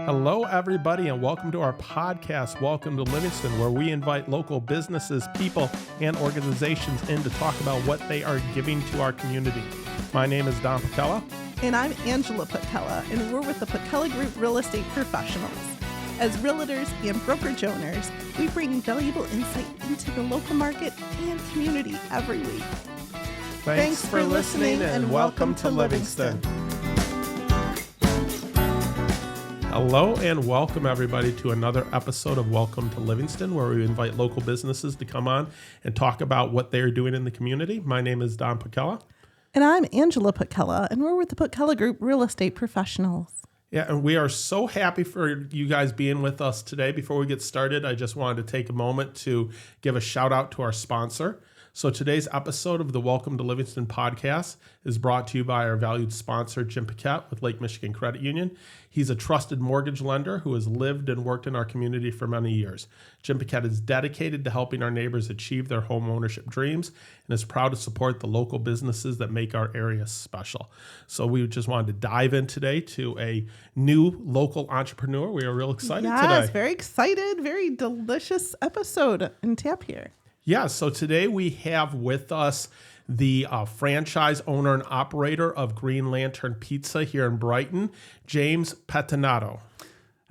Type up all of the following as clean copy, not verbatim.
Hello, everybody, and welcome to our podcast, Welcome to Livingston, where we invite local businesses, people, and organizations in to talk about what they are giving to our community. My name is Don Patella. And I'm Angela Patella, and we're with the Patella Group Real Estate Professionals. As realtors and brokerage owners, we bring valuable insight into the local market and community every week. Thanks for listening, and welcome to Livingston. Hello and welcome everybody to another episode of Welcome to Livingston, where we invite local businesses to come on and talk about what they're doing in the community. My name is Don Patella. And I'm Angela Patella, and we're with the Patella Group Real Estate Professionals. Yeah, and we are so happy for you guys being with us today. Before we get started, I just wanted to take a moment to give a shout out to our sponsor. So today's episode of the Welcome to Livingston podcast is brought to you by our valued sponsor, Jim Pettinato with Lake Michigan Credit Union. He's a trusted mortgage lender who has lived and worked in our community for many years. Jim Pettinato is dedicated to helping our neighbors achieve their home ownership dreams and is proud to support the local businesses that make our area special. So we just wanted to dive in today to a new local entrepreneur. We are real excited today. Yes, very excited. Very delicious episode in tap here. Yeah, so today we have with us the franchise owner and operator of Green Lantern Pizza here in Brighton, James Pettinato.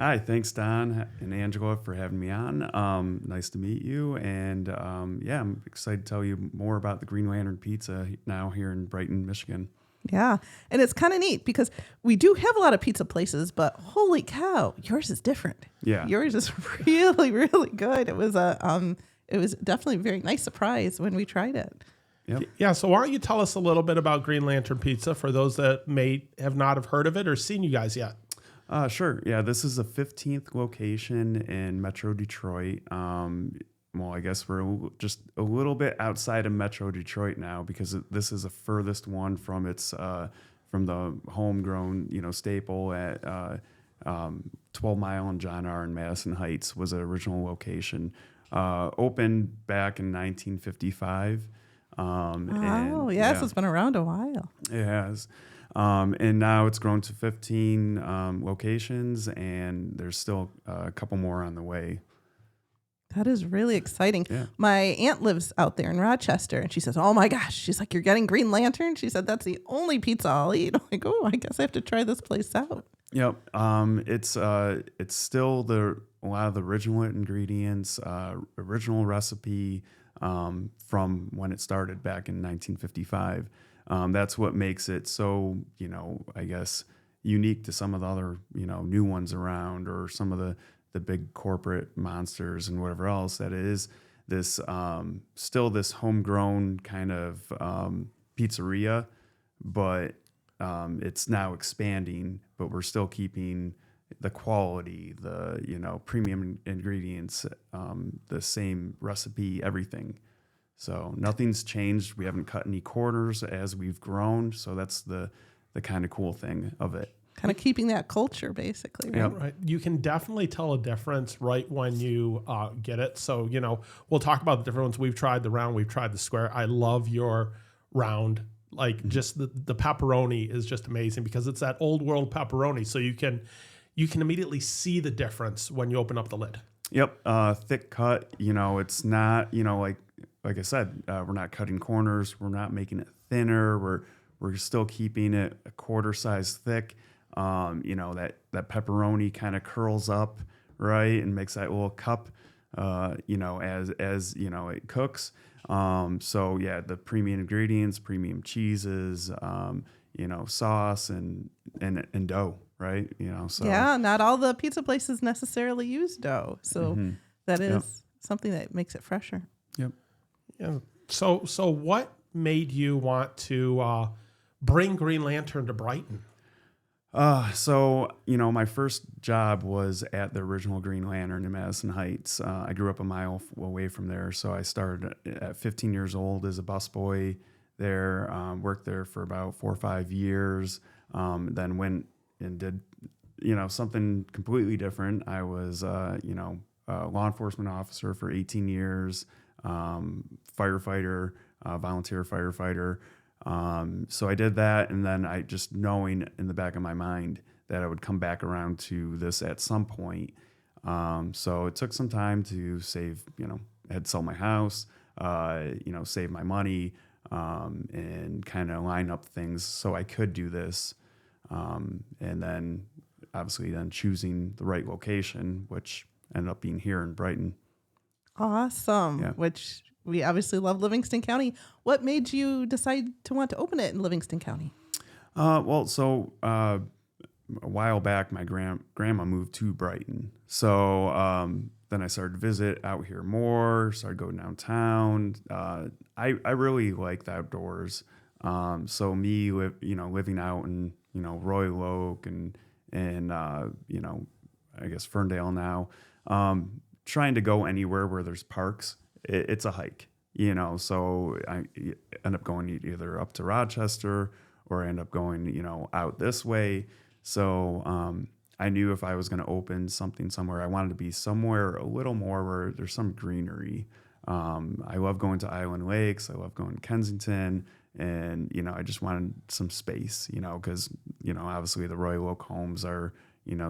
Hi, thanks Don and Angela for having me on. Nice to meet you, and I'm excited to tell you more about the Green Lantern Pizza now here in Brighton, Michigan. Yeah, and it's kind of neat because we do have a lot of pizza places, but holy cow, yours is different. Yeah, yours is really, really good. It was definitely a very nice surprise when we tried it. Yep. Yeah, so why don't you tell us a little bit about Green Lantern Pizza for those that may have not have heard of it or seen you guys yet? Sure. Yeah, this is the 15th location in Metro Detroit. Well, I guess we're just a little bit outside of Metro Detroit now because this is the furthest one from its from the homegrown staple at 12 Mile and John R. and Madison Heights was the original location. Opened back in 1955. So it's been around a while. It has. And now it's grown to 15 locations, and there's still a couple more on the way. That is really exciting. Yeah. My aunt lives out there in Rochester, and she says, oh my gosh, she's like, you're getting Green Lantern? She said, that's the only pizza I'll eat. I'm like, oh, I guess I have to try this place out. Yep. It's still a lot of the original ingredients, original recipe from when it started back in 1955. That's what makes it so, I guess, unique to some of the other, new ones around or some of the big corporate monsters and whatever else, that it is this still this homegrown kind of pizzeria, but it's now expanding, but we're still keeping the quality, the premium ingredients, the same recipe, everything. So nothing's changed. We haven't cut any corners as we've grown. So that's the kind of cool thing of it. Kind of keeping that culture, basically. Right? Yep. Right. You can definitely tell a difference right when you get it. So, we'll talk about the different ones. We've tried the round, we've tried the square. I love your round. Like just the pepperoni is just amazing because it's that old world pepperoni. So you can immediately see the difference when you open up the lid. Yep. Thick cut, it's not, like I said, we're not cutting corners. We're not making it thinner. We're still keeping it a quarter size thick. That pepperoni kind of curls up, right, and makes that little cup, as it cooks. So yeah, the premium ingredients, premium cheeses, sauce and dough, right? So yeah, not all the pizza places necessarily use dough, so that is something that makes it fresher. Yep. Yeah. So what made you want to bring Green Lantern to Brighton? My first job was at the original Green Lantern in Madison Heights. I grew up a mile away from there, so I started at 15 years old as a busboy there, worked there for about 4 or 5 years, then went and did, something completely different. I was, a law enforcement officer for 18 years, firefighter, volunteer firefighter. So I did that, and then I just knowing in the back of my mind that I would come back around to this at some point. So it took some time to save, I had to sell my house, save my money, and kind of line up things so I could do this. And then obviously then choosing the right location, which ended up being here in Brighton. Awesome. Yeah. Which we obviously love Livingston County. What made you decide to want to open it in Livingston County? A while back, my grandma moved to Brighton. So then I started to visit out here more, started going downtown. I really like the outdoors. So me, living out in, Royal Oak and I guess Ferndale now, trying to go anywhere where there's parks, it's a hike, so I end up going either up to Rochester or I end up going, out this way. So I knew if I was going to open something somewhere, I wanted to be somewhere a little more where there's some greenery. I love going to Island Lakes. I love going to Kensington. And, I just wanted some space, because, obviously the Royal Oak homes are,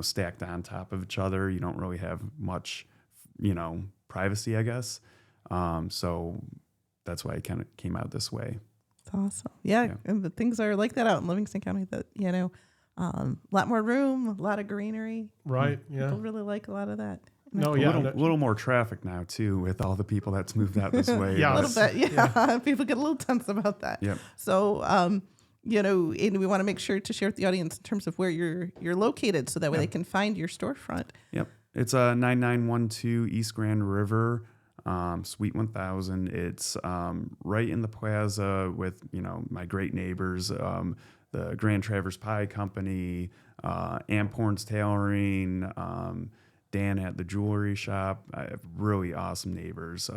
stacked on top of each other. You don't really have much, privacy, I guess. So that's why I kind of came out this way. That's awesome. Yeah. And the things are like that out in Livingston County that, a lot more room, a lot of greenery. Right. Yeah. People really like a lot of that. No, A yeah. little more traffic now too, with all the people that's moved out this way. Yeah. A little bit. Yeah. People get a little tense about that. Yep. So, and we want to make sure to share with the audience in terms of where you're located so that way they can find your storefront. Yep. It's 9912 East Grand River, Suite 1000. It's right in the plaza with, my great neighbors, the Grand Traverse Pie Company, Amporn's Tailoring, Dan at the jewelry shop. I have really awesome neighbors.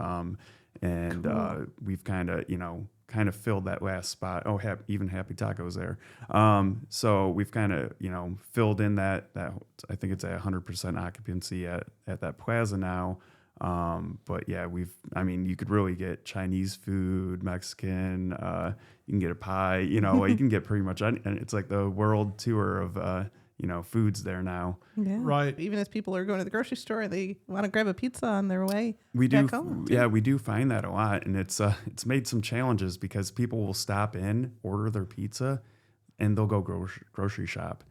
And cool. We've kind of filled that last spot. Oh, even Happy Taco's there. So we've kind of, filled in that I think it's at 100% occupancy at that plaza now. But yeah, you could really get Chinese food, Mexican, you can get a pie, you can get pretty much, and it's like the world tour of, foods there now. Yeah. Right. Even as people are going to the grocery store and they want to grab a pizza on their way we back home. Yeah, we do find that a lot. And it's made some challenges because people will stop in, order their pizza, and they'll go grocery shop.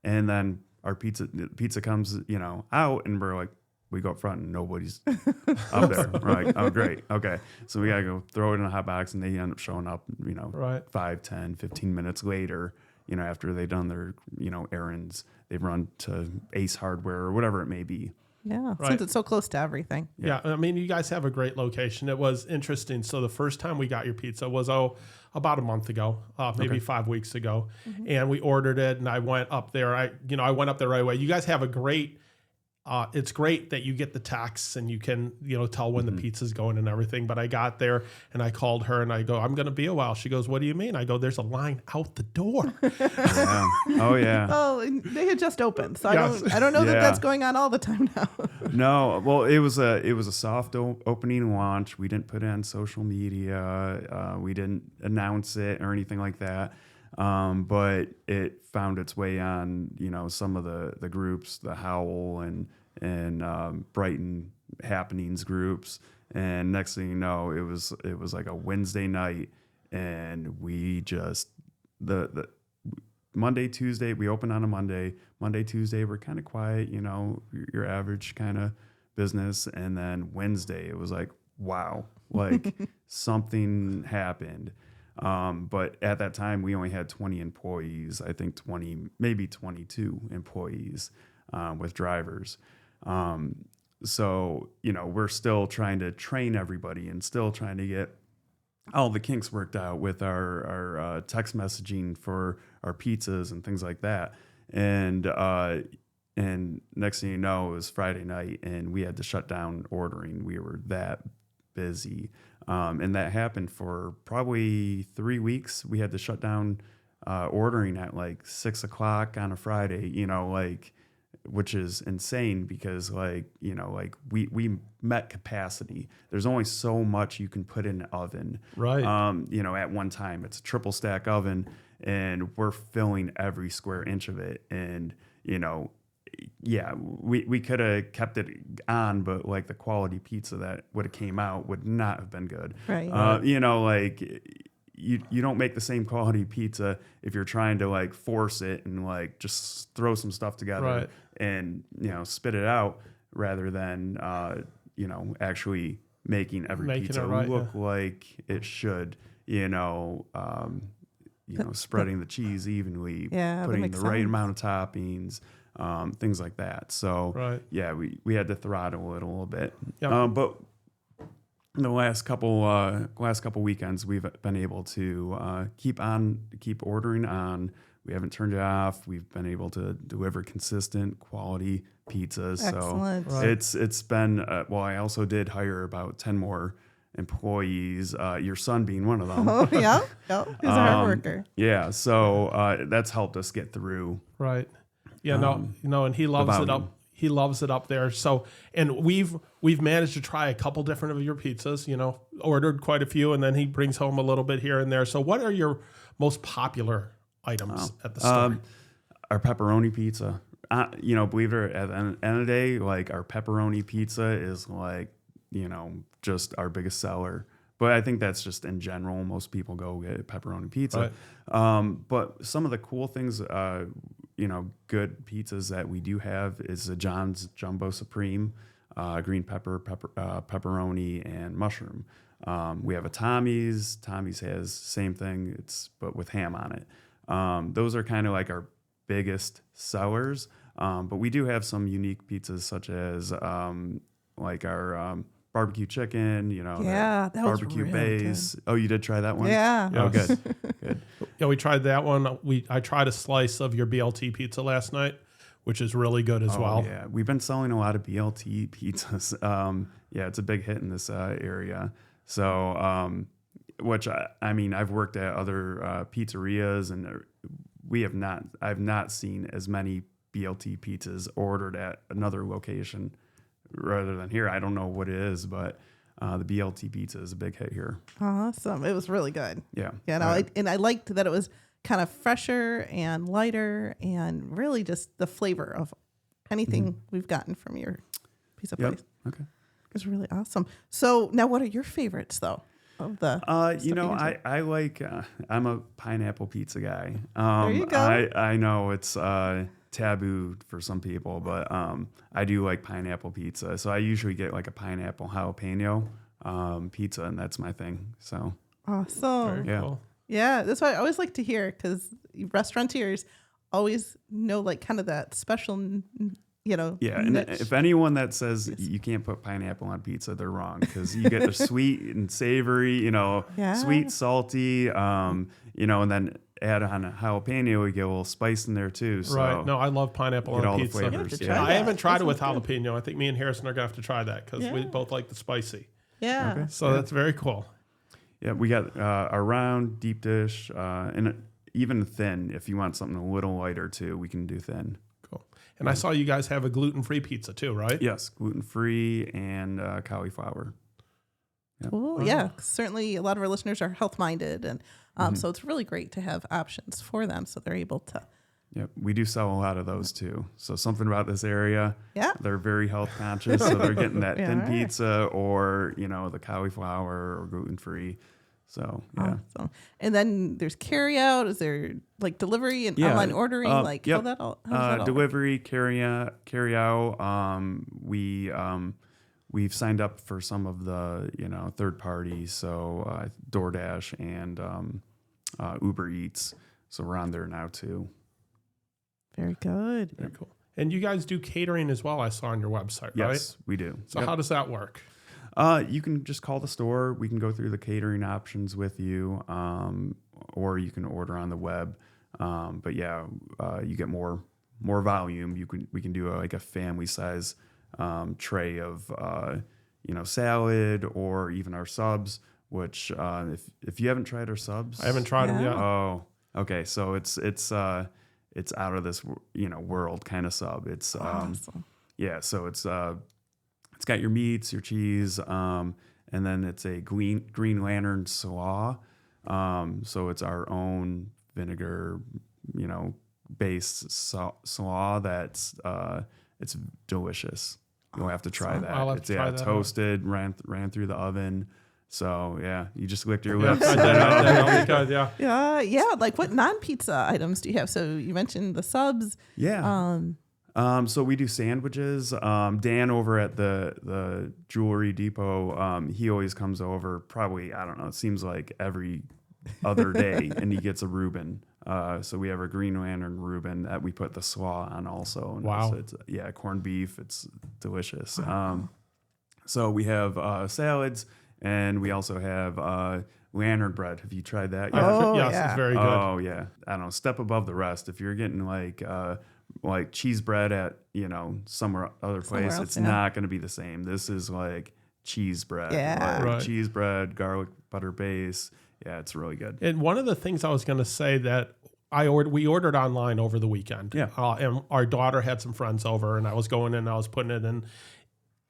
And then our pizza comes, out, and we're like, we go up front and nobody's up there. We're like, oh, great. Okay. So we got to go throw it in a hot box, and they end up showing up, right. 5, 10, 15 minutes later, after they've done their, errands. They've run to Ace Hardware or whatever it may be. Yeah, Right. since it's so close to everything. Yeah. You guys have a great location. It was interesting. So the first time we got your pizza was, about a month ago, maybe 5 weeks ago. Mm-hmm. And we ordered it, and I went up there. I went up there right away. You guys have a great, it's great that you get the text and you can, tell when the pizza's going and everything. But I got there and I called her and I go, I'm going to be a while. She goes, what do you mean? I go, there's a line out the door. Yeah. Oh yeah. Oh, and they had just opened, so Yes. I don't know that that's going on all the time now. No, well, it was a soft opening launch. We didn't put it on social media. We didn't announce it or anything like that. But it found its way on, some of the groups, the Howl and Brighton Happenings groups. And next thing you know, it was like a Wednesday night, and we just the Monday, Tuesday, we opened on a Monday. Monday, Tuesday, we're kind of quiet, your average kind of business. And then Wednesday, it was like, wow, like something happened. But at that time, we only had 20 employees, I think 20, maybe 22 employees with drivers. So, we're still trying to train everybody and still trying to get all the kinks worked out with our text messaging for our pizzas and things like that. And next thing you know, it was Friday night, and we had to shut down ordering. We were that busy. And that happened for probably 3 weeks. We had to shut down ordering at like 6 o'clock on a Friday, which is insane because we met capacity. There's only so much you can put in an oven. Right. At one time. It's a triple stack oven, and we're filling every square inch of it. And, yeah, we could have kept it on, but like the quality pizza that would have came out would not have been good. Right. Like you don't make the same quality pizza if you're trying to like force it and like just throw some stuff together and spit it out rather than actually making every pizza look like it should. Spreading the cheese evenly, putting the right amount of toppings. Things like that. So yeah, we had to throttle it a little bit. Yep. But the last couple weekends, we've been able to keep ordering on. We haven't turned it off. We've been able to deliver consistent quality pizzas. Excellent. So it's been I also did hire about 10 more employees, your son being one of them. Oh yeah, he's a hard worker. Yeah, so that's helped us get through. Right. Yeah, and he loves it up. He loves it up there. So, and we've managed to try a couple different of your pizzas. Ordered quite a few, and then he brings home a little bit here and there. So, what are your most popular items at the store? Our pepperoni pizza. Believe it or not, at the end of the day, like our pepperoni pizza is like just our biggest seller. But I think that's just in general. Most people go get pepperoni pizza. Right. But some of the cool things, good pizzas that we do have is a John's Jumbo Supreme, green pepperoni, and mushroom. We have a Tommy's. Tommy's has same thing, but with ham on it. Those are kind of like our biggest sellers. But we do have some unique pizzas such as like our barbecue chicken, that barbecue was really base. Good. Oh, you did try that one? Yeah. Oh, good. Good. Yeah, we tried that one. I tried a slice of your BLT pizza last night, which is really good as well. Yeah, we've been selling a lot of BLT pizzas. It's a big hit in this area. So, which I've worked at other pizzerias, and I've not seen as many BLT pizzas ordered at another location rather than here. I don't know what it is, but the BLT pizza is a big hit here. Awesome. It was really good. Yeah. Yeah. I liked that it was kind of fresher and lighter and really just the flavor of anything we've gotten from your pizza place. Okay. It was really awesome. So now what are your favorites though? Of the I like I'm a pineapple pizza guy. There you go. I know it's taboo for some people, but I do like pineapple pizza. So I usually get like a pineapple jalapeno pizza, and that's my thing. So awesome. Very cool. Yeah, that's what I always like to hear, because restaurateurs always know like kind of that special, Yeah, and if anyone that says you can't put pineapple on pizza, they're wrong, because you get the sweet and savory, sweet, salty, and then add on a jalapeno, we get a little spice in there too. So right. No, I love pineapple on all pizza. The flavors. I haven't tried it with jalapeno. I think me and Harrison are going to have to try that, because we both like the spicy. Yeah. Okay. So that's very cool. Yeah, we got our round, deep dish, and even thin. If you want something a little lighter too, we can do thin. Cool. And I saw you guys have a gluten-free pizza too, right? Yes, gluten-free and cauliflower. Yep. Cool. Yeah, certainly a lot of our listeners are health-minded, and so it's really great to have options for them, so they're able to. Yep, we do sell a lot of those too. So something about this area, they're very health conscious, so they're getting that thin pizza or the cauliflower or gluten-free. So yeah. Awesome. And then there's carry out. Is there like delivery and online ordering? How does that all delivery, work? carry out. We've signed up for some of the third parties, so DoorDash and Uber Eats. So we're on there now too. Very good. Very cool. And you guys do catering as well, I saw on your website, right? Yes, we do. So how does that work? You can just call the store. We can go through the catering options with you, or you can order on the web. But you get more volume. We can do a family size tray of salad, or even our subs. Which if you haven't tried our subs, I haven't tried them yet. Oh, okay. So it's out of this world kind of sub. It's awesome. So it's got your meats, your cheese, and then it's a green lantern slaw. So it's our own vinegar, based slaw that's it's delicious. You'll have to try that. I'll have to try that toasted, ran through the oven. So yeah, you just licked your Yeah, lips. I did that. Yeah. Yeah. Like what non-pizza items do you have? So you mentioned the subs. Yeah. So we do sandwiches. Dan over at the Jewelry Depot, he always comes over probably, I don't know, it seems like every other day, and he gets a Reuben. So we have a Green Lantern Reuben that we put the slaw on also. And Wow. It's corned beef. It's delicious. So we have salads, and we also have lantern bread. Have you tried that yet? Oh, yes, yeah. it's very good. Oh yeah, I don't know, step above the rest. If you're getting like cheese bread at somewhere other place, else, it's yeah. not going to be the same. This is like cheese bread, Yeah. Right. cheese bread, garlic butter base. Yeah, it's really good. And one of the things I was going to say that we ordered online over the weekend. Yeah. And our daughter had some friends over, and I was going in and I was putting it in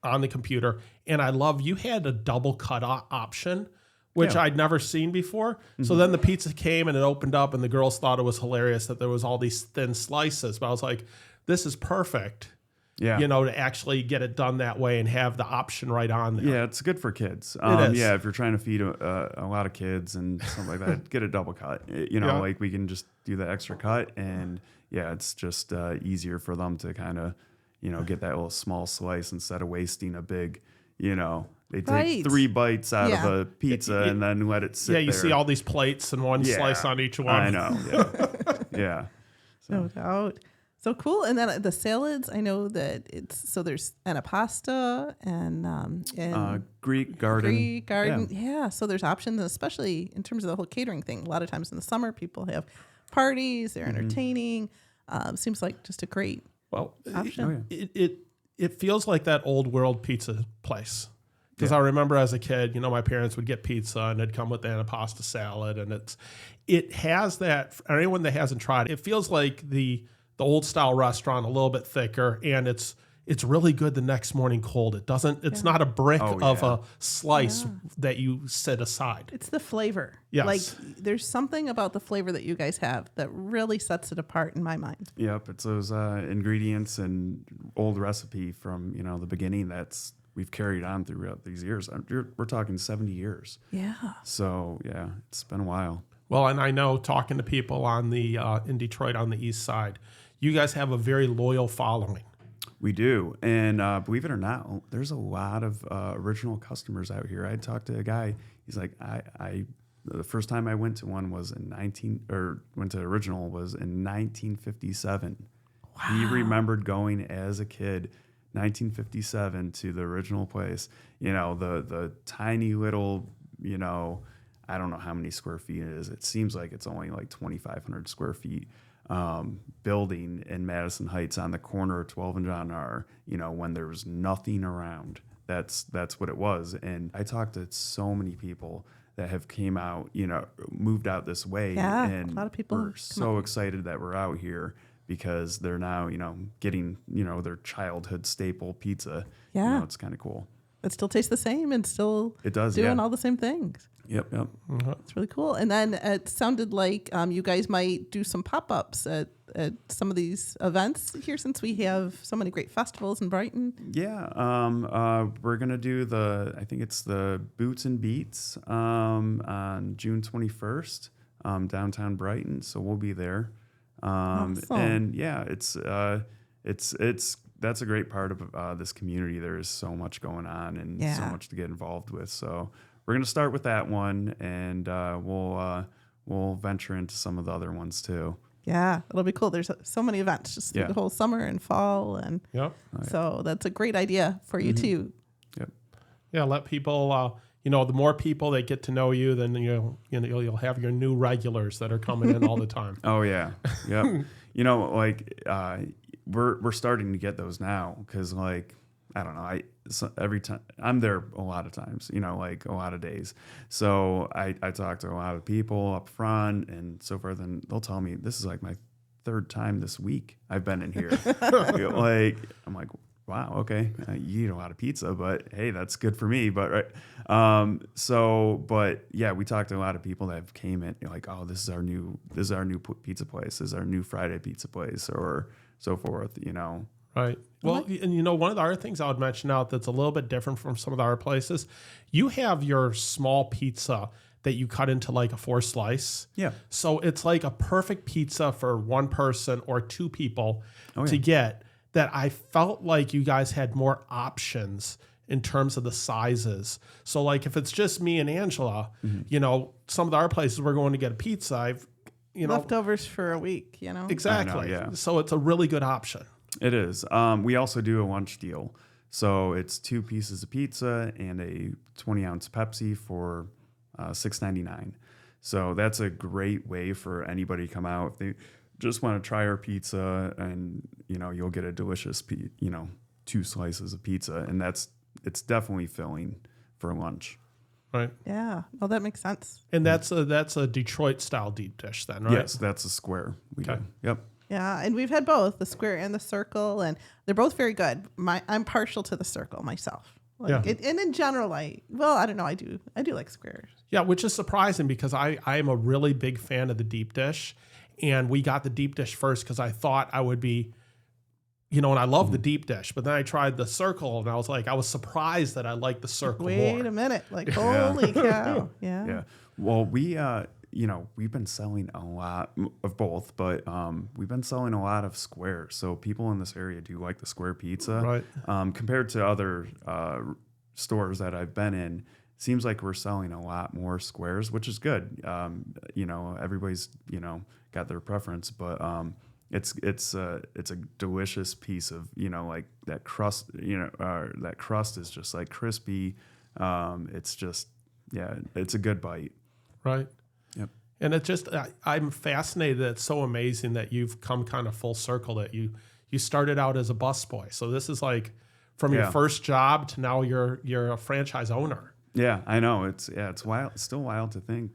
on the computer. And you had a double cut option, which Yeah. I'd never seen before. So then the pizza came and it opened up, and the girls thought it was hilarious that there was all these thin slices. But I was like, this is perfect. Yeah. To actually get it done that way and have the option right on there. Yeah, it's good for kids. It is. Yeah, if you're trying to feed a lot of kids and something like that, get a double cut. Yeah. Like we can just do the extra cut, and yeah, it's just easier for them to kind of, get that little small slice instead of wasting a big, they take Right. 3 bites out Yeah. of a pizza and then let it sit Yeah, you there. see all these plates and one slice on each one. I know. Yeah. Yeah. No doubt. So cool. And then the salads, I know that there's anapasta and Greek garden. Greek garden. Yeah. So there's options, especially in terms of the whole catering thing. A lot of times in the summer, people have parties, they're entertaining. Seems like just a great Well, option. it feels like that old world pizza place. Because I remember as a kid, my parents would get pizza and it'd come with the anapasta salad, and it has that. For anyone that hasn't tried it, feels like the old style restaurant, a little bit thicker, and it's really good the next morning cold. It's not a brick of a slice that you set aside. It's the flavor. Yes. Like there's something about the flavor that you guys have that really sets it apart in my mind. Yep, it's those ingredients and old recipe from the beginning we've carried on throughout these years. We're talking 70 years. Yeah. So yeah, it's been a while. Well, and I know talking to people on the in Detroit on the east side, you guys have a very loyal following. We do, and believe it or not, there's a lot of original customers out here. I talked to a guy. He's like, the first time I went to one was went to original was in 1957. Wow. He remembered going as a kid, 1957, to the original place. The tiny little, I don't know how many square feet it is. It seems like it's only like 2,500 square feet. Building in Madison Heights on the corner of 12 and John R. When there was nothing around. That's what it was. And I talked to so many people that have came out, moved out this way. Yeah, and a lot of people are so excited that we're out here because they're now, getting, their childhood staple pizza. Yeah. It's kind of cool. It still tastes the same and still It does, doing yeah. all the same things. Yep. It's really cool. And then it sounded like you guys might do some pop-ups at some of these events here, since we have so many great festivals in Brighton. Yeah. We're going to do I think it's the Boots and Beats on June 21st, downtown Brighton. So we'll be there. Awesome. And yeah, that's a great part of this community. There is so much going on and so much to get involved with. So we're going to start with that one, and we'll venture into some of the other ones too. Yeah, it'll be cool. There's so many events just through the whole summer and fall, and so that's a great idea for you too. Yep. Yeah, let people. The more people that get to know you, then you'll have your new regulars that are coming in all the time. Oh yeah, yep. We're starting to get those now because I don't know. Every time I'm there a lot of times, a lot of days. So I talk to a lot of people up front and so forth, and they'll tell me this is like my 3rd time this week I've been in here. I'm like, wow, okay, you eat a lot of pizza, but hey, that's good for me. But right, but yeah, we talked to a lot of people that have came in like, oh, this is our new pizza place, this is our new Friday pizza place, or so forth. Right. Well, and one of the other things I would mention out that's a little bit different from some of the other places, you have your small pizza that you cut into like a 4-slice. Yeah. So it's like a perfect pizza for one person or two people Oh, to yeah. get, that I felt like you guys had more options in terms of the sizes. So like if it's just me and Angela, some of the other places we're going to get a pizza, Leftovers for a week, Exactly. I know, yeah. So it's a really good option. It is. We also do a lunch deal. So it's 2 pieces of pizza and a 20-ounce Pepsi for $6.99. So that's a great way for anybody to come out if they just want to try our pizza, and you'll get a delicious 2 slices of pizza, and it's definitely filling for lunch. Right. Yeah. Well, that makes sense. And that's a Detroit style deep dish then, right? Yes, that's a square. We do. Yep. Yeah, and we've had both the square and the circle, and they're both very good. I'm partial to the circle myself. And in general, I don't know. I do like squares. Yeah, which is surprising because I am a really big fan of the deep dish, and we got the deep dish first because I thought I would be, and I love the deep dish, but then I tried the circle, and I was surprised that I liked the circle more. Wait a minute, like holy cow! Yeah. Yeah. Well, we've been selling a lot of both, but we've been selling a lot of squares. So people in this area do like the square pizza. Right. Compared to other stores that I've been in, seems like we're selling a lot more squares, which is good. Everybody's got their preference, but it's a delicious piece of like that crust. That crust is just like crispy. It's just it's a good bite. Right. Yep. And it just, I'm fascinated that it's so amazing that you've come kind of full circle, that you started out as a busboy. So this is like from your first job to now you're a franchise owner. Yeah, I know. It's wild. It's still wild to think.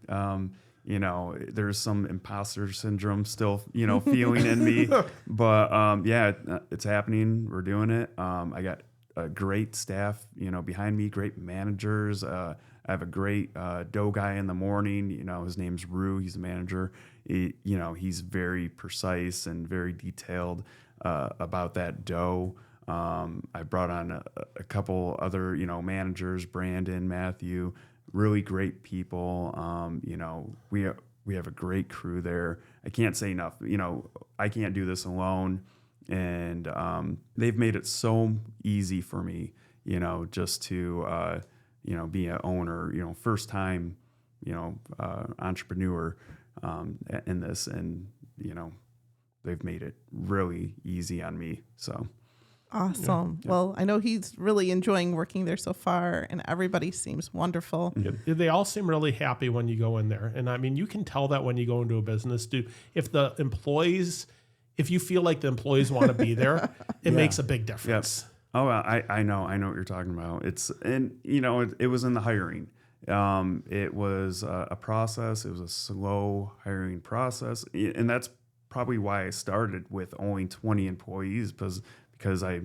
There's some imposter syndrome still, feeling in me, but it's happening. We're doing it. I got a great staff, behind me, great managers. I have a great dough guy in the morning. His name's Rue. He's the manager. He's very precise and very detailed about that dough. I brought on a couple other, managers, Brandon, Matthew, really great people. We have a great crew there. I can't say enough. I can't do this alone, and they've made it so easy for me. Just to be an owner, first time, entrepreneur in this, and they've made it really easy on me. So. Awesome. Yeah. Well, I know he's really enjoying working there so far, and everybody seems wonderful. Yeah, they all seem really happy when you go in there. And I mean, you can tell that when you go into a business, if you feel like the employees want to be there, it makes a big difference. Yep. Oh, I know what you're talking about. It was in the hiring. It was a process. It was a slow hiring process. And that's probably why I started with only 20 employees, because I,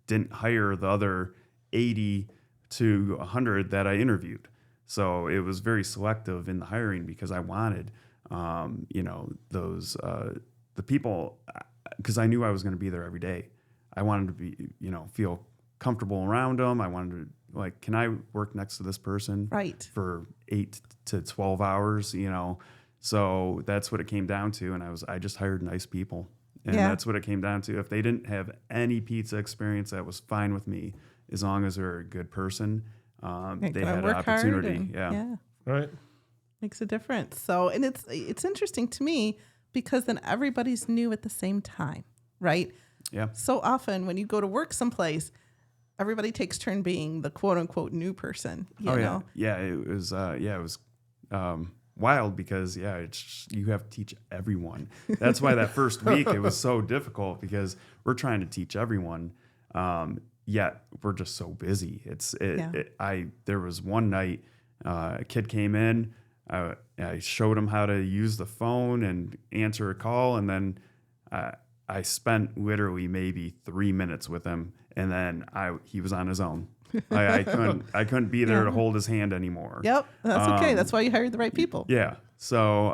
didn't hire the other 80 to 100 that I interviewed. So it was very selective in the hiring because I wanted, those, the people, because I knew I was going to be there every day. I wanted to be, feel comfortable around them. I wanted to, can I work next to this person for 8 to 12 hours, So that's what it came down to. And I just hired nice people. And that's what it came down to. If they didn't have any pizza experience, that was fine with me, as long as they're a good person. They had an opportunity. Yeah. Right. Makes a difference. So, and it's interesting to me because then everybody's new at the same time, right? Yeah. So often when you go to work someplace, everybody takes turn being the quote unquote new person. You know? Yeah. It was wild because you have to teach everyone. That's why that first week it was so difficult, because we're trying to teach everyone, yet we're just so busy. There was one night a kid came in, I showed him how to use the phone and answer a call, and then I spent literally maybe 3 minutes with him, and then he was on his own. I couldn't be there to hold his hand anymore. Yep, that's okay. That's why you hired the right people. Yeah. So,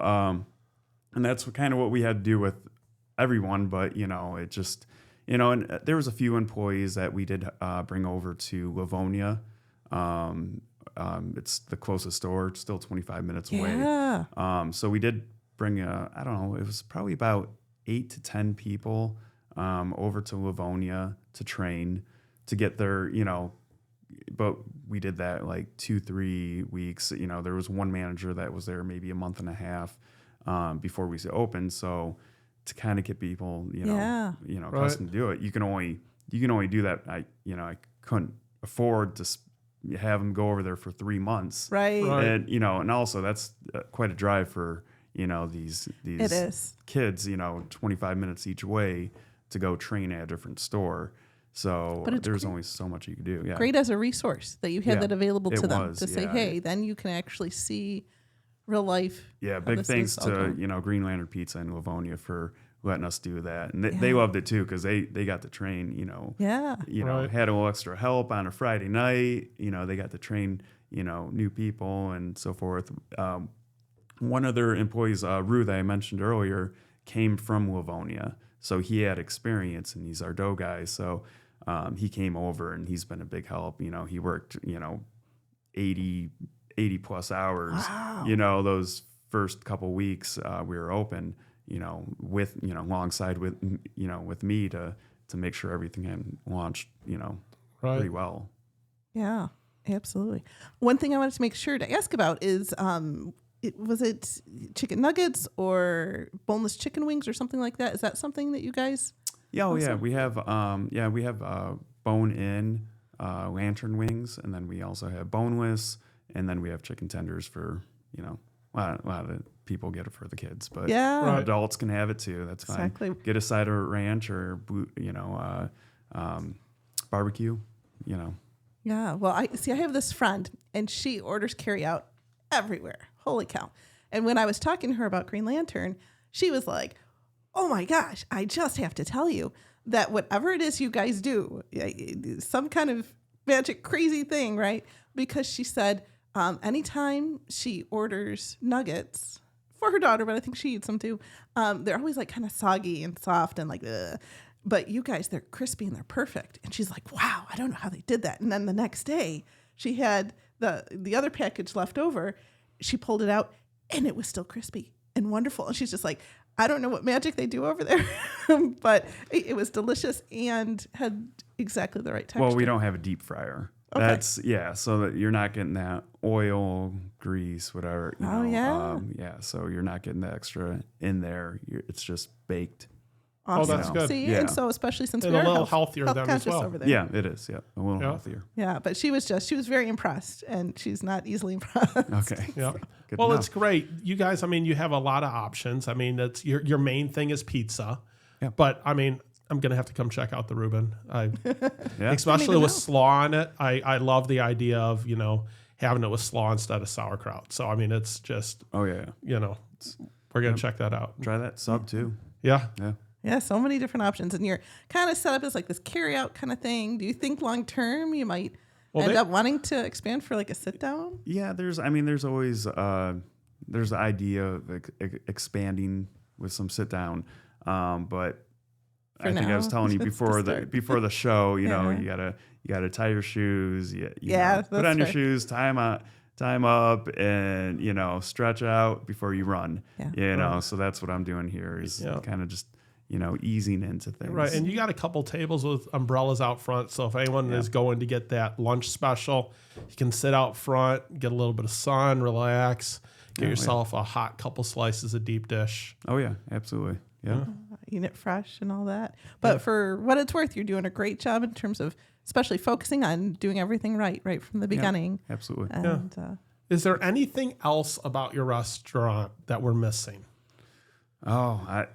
and that's kind of what we had to do with everyone. But it just, and there was a few employees that we did bring over to Livonia. It's the closest store, it's still 25 minutes away. Yeah. So we did bring I don't know, it was probably about 8 to 10 people over to Livonia to train, to get their, but we did that like 2-3 weeks. There was one manager that was there maybe a month and a half before we opened. So to kind of get people, accustomed to do it, you can only do that. I couldn't afford to have them go over there for 3 months. Right. And, and also that's quite a drive for, these It is. kids, 25 minutes each way to go train at a different store. So there's only so much you can do. Yeah. Great as a resource that you had that available to them to say, hey, it, then you can actually see real life. Yeah. Big thanks to, Green Lantern Pizza in Livonia for letting us do that. And they loved it too, because they got to train, had a little extra help on a Friday night. They got to train, new people and so forth. One of their employees, Rue, that I mentioned earlier, came from Livonia. So he had experience, and he's our dough guy. So he came over, and he's been a big help. He worked, 80 plus hours, Wow. Those first couple weeks we were open, with, alongside with, with me to make sure everything had launched, pretty well. Yeah, absolutely. One thing I wanted to make sure to ask about is, was it chicken nuggets or boneless chicken wings or something like that? Is that something that you guys? Yeah, we have bone-in lantern wings, and then we also have boneless, and then we have chicken tenders for a lot of people get it for the kids, but adults can have it too. That's fine. Exactly. Get a side of ranch or barbecue. Yeah. Well, I have this friend, and she orders carry out everywhere. Holy cow. And when I was talking to her about Green Lantern, she was like, oh my gosh, I just have to tell you that whatever it is you guys do, some kind of magic crazy thing, right? Because she said anytime she orders nuggets for her daughter, but I think she eats them too, they're always like kind of soggy and soft and like, ugh. But you guys, they're crispy and they're perfect. And she's like, wow, I don't know how they did that. And then the next day she had the other package left over. She pulled it out and it was still crispy and wonderful. And she's just like, I don't know what magic they do over there, but it was delicious and had exactly the right texture. Well, we don't have a deep fryer. Okay. That's, so that you're not getting that oil, grease, whatever. So you're not getting the extra in there. It's just baked. Awesome. Oh, that's good. See, Yeah. And so especially since And we're a little healthier then as well. over there. Yeah, it is. Yeah, a little healthier. Yeah, but she was very impressed, and she's not easily impressed. Okay. Yeah. Good Well, enough. it's great. You guys, you have a lot of options. That's your main thing is pizza. Yeah. But I'm going to have to come check out the Reuben. Yeah. Especially with slaw on it. I love the idea of, having it with slaw instead of sauerkraut. So, it's just, Oh, yeah. we're going to check that out. Try that sub too. Yeah. Yeah. Yeah, so many different options. And you're kind of set up as like this carry-out kind of thing. Do you think long-term you might end up wanting to expand for like a sit-down? Yeah, there's always, there's the idea of expanding with some sit-down. But I think I was telling you before the show, you gotta tie your shoes, put on your shoes, tie them up, and stretch out before you run. Yeah. So that's what I'm doing here is kind of just easing into things. Right. And you got a couple tables with umbrellas out front. So if anyone is going to get that lunch special, you can sit out front, get a little bit of sun, relax, get yourself a hot couple slices of deep dish. Oh yeah, absolutely. Yeah. Eating it fresh and all that. But for what it's worth, you're doing a great job in terms of especially focusing on doing everything right from the beginning. Yeah, absolutely. And, Is there anything else about your restaurant that we're missing? Oh, I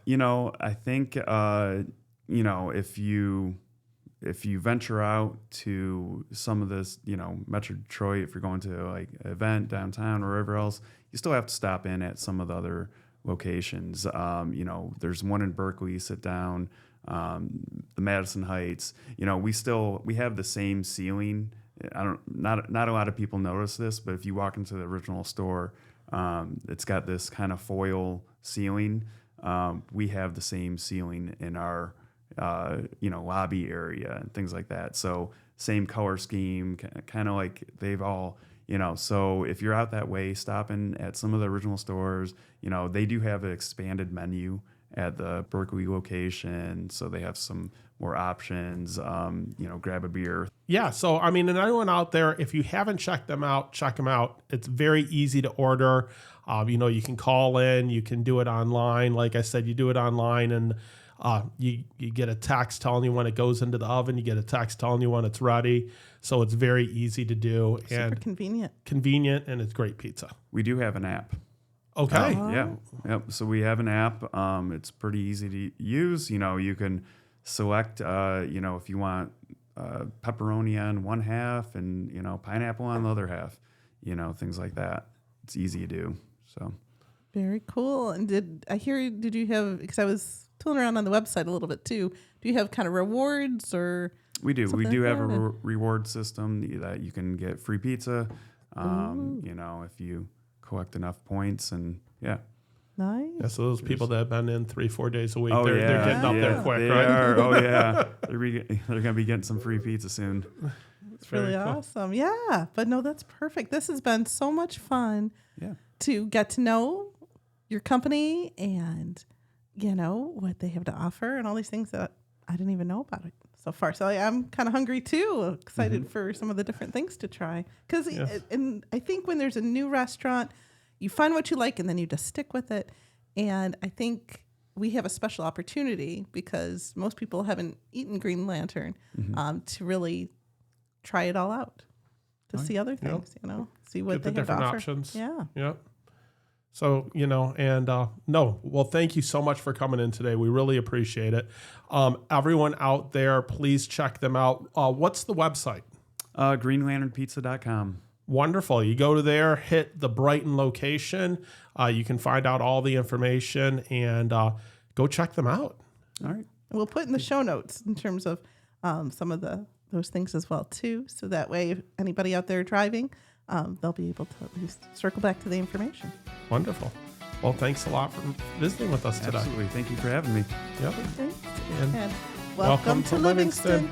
think, if you venture out to some of this, Metro Detroit, if you're going to like an event downtown or wherever else, you still have to stop in at some of the other locations. There's one in Berkeley, sit down. the Madison Heights. You know, we have the same ceiling. Not a lot of people notice this, but if you walk into the original store, it's got this kind of foil ceiling. We have the same ceiling in our lobby area and things like that. So same color scheme, kind of like they've all, so if you're out that way, stopping at some of the original stores, they do have an expanded menu at the Berkeley location. So they have some more options, grab a beer. Yeah. So, I mean, and anyone out there, if you haven't checked them out, check them out. It's very easy to order. You can call in, you can do it online. Like I said, you do it online and you get a text telling you when it goes into the oven. You get a text telling you when it's ready. So it's very easy to do. Super and convenient, and it's great pizza. We do have an app. Okay. Yeah. Yep. So we have an app. It's pretty easy to use. You can select, if you want pepperoni on one half and, pineapple on the other half, things like that. It's easy to do. So very cool. And did you have, because I was tooling around on the website a little bit too, do you have kind of rewards or? We do. We do have a reward system that you can get free pizza, if you collect enough points and yeah. Nice. Yeah, so those people that have been in 3-4 days a week, they're getting up there quick, they right? Are. Oh yeah, they're going to be getting some free pizza soon. It's really awesome. Yeah, but no, that's perfect. This has been so much fun to get to know your company and, what they have to offer and all these things that I didn't even know about it so far. So I'm kind of hungry too, excited for some of the different things to try. Because and I think when there's a new restaurant, you find what you like and then you just stick with it. And I think we have a special opportunity because most people haven't eaten Green Lantern to really try it all out, to see other things, see what get they the have to different offer. options. Yeah. Yep. So, thank you so much for coming in today. We really appreciate it. Everyone out there, please check them out. What's the website? GreenLanternPizza.com. Wonderful. You go to there, hit the Brighton location. You can find out all the information and go check them out. All right. We'll put in the show notes in terms of some of those things as well too. So that way, if anybody out there driving, they'll be able to at least circle back to the information. Wonderful. Well, thanks a lot for visiting with us today. Absolutely. Thank you for having me. Yep. Thanks. And And welcome to Livingston.